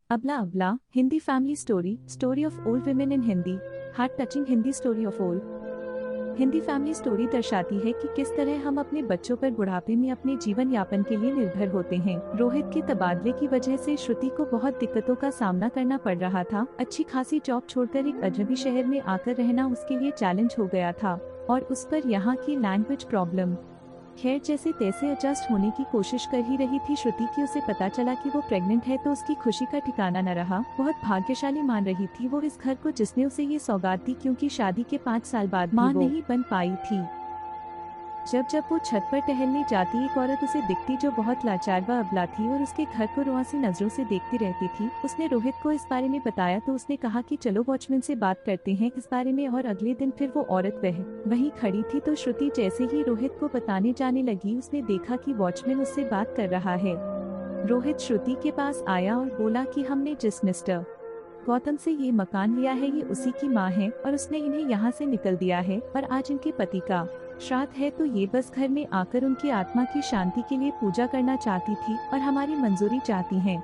अबला अबला Hindi family story of old women in Hindi. Heart touching Hindi story of old Hindi family story दर्शाती है कि किस तरह हम अपने बच्चों पर बुढ़ापे में अपने जीवन यापन के लिए निर्भर होते हैं। रोहित के तबादले की वजह से श्रुति को बहुत दिक्कतों का सामना करना पड़ रहा था। अच्छी खासी जॉब छोड़कर एक अजनबी शहर में आकर रहना उसके लिए चैलेंज हो गया था और उस पर यहाँ की लैंग्वेज प्रॉब्लम। खैर जैसे तैसे एडजस्ट होने की कोशिश कर ही रही थी श्रुति की उसे पता चला कि वो प्रेग्नेंट है तो उसकी खुशी का ठिकाना न रहा। बहुत भाग्यशाली मान रही थी वो इस घर को जिसने उसे ये सौगात दी, क्योंकि शादी के 5 साल बाद मां नहीं बन पाई थी। जब जब वो छत पर टहलने जाती एक औरत उसे दिखती जो बहुत लाचार व अबला थी और उसके घर को रुआसी नजरों से देखती रहती थी। उसने रोहित को इस बारे में बताया तो उसने कहा कि चलो वॉचमैन से बात करते हैं इस बारे में। और अगले दिन फिर वो औरत वहीं खड़ी थी तो श्रुति जैसे ही रोहित को बताने जाने लगी उसने देखा कि वॉचमैन उससे बात कर रहा है। रोहित श्रुति के पास आया और बोला कि हमने जिस मिस्टर गौतम से ये मकान लिया है ये उसी की माँ है और उसने इन्हें यहाँ से निकल दिया है और आज इनके पति का श्राद्ध है तो ये बस घर में आकर उनकी आत्मा की शांति के लिए पूजा करना चाहती थी और हमारी मंजूरी चाहती हैं।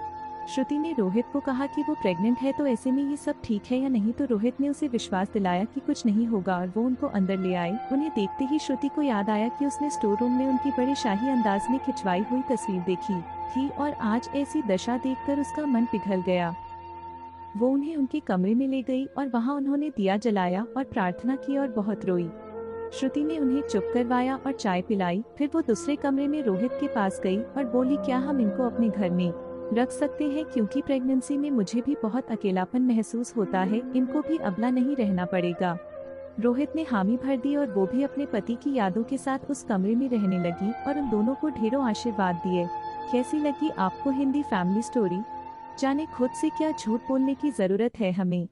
श्रुति ने रोहित को कहा कि वो प्रेग्नेंट है तो ऐसे में ये सब ठीक है या नहीं, तो रोहित ने उसे विश्वास दिलाया कि कुछ नहीं होगा और वो उनको अंदर ले आए। उन्हें देखते ही श्रुति को याद आया कि उसने स्टोर रूम में उनकी बड़े शाही अंदाज में खिंचवाई हुई तस्वीर देखी थी और आज ऐसी दशा देखकर उसका मन पिघल गया। वो उन्हें उनके कमरे में ले गई और वहाँ उन्होंने दिया जलाया और प्रार्थना की और बहुत रोई। श्रुति ने उन्हें चुप करवाया और चाय पिलाई। फिर वो दूसरे कमरे में रोहित के पास गई और बोली, क्या हम इनको अपने घर में रख सकते हैं, क्योंकि प्रेगनेंसी में मुझे भी बहुत अकेलापन महसूस होता है, इनको भी अबला नहीं रहना पड़ेगा। रोहित ने हामी भर दी और वो भी अपने पति की यादों के साथ उस कमरे में रहने लगी और उन दोनों को ढेरों आशीर्वाद दिए। कैसी लगी आपको हिंदी फैमिली स्टोरी? जाने खुद से क्या झूठ बोलने की जरूरत है हमें।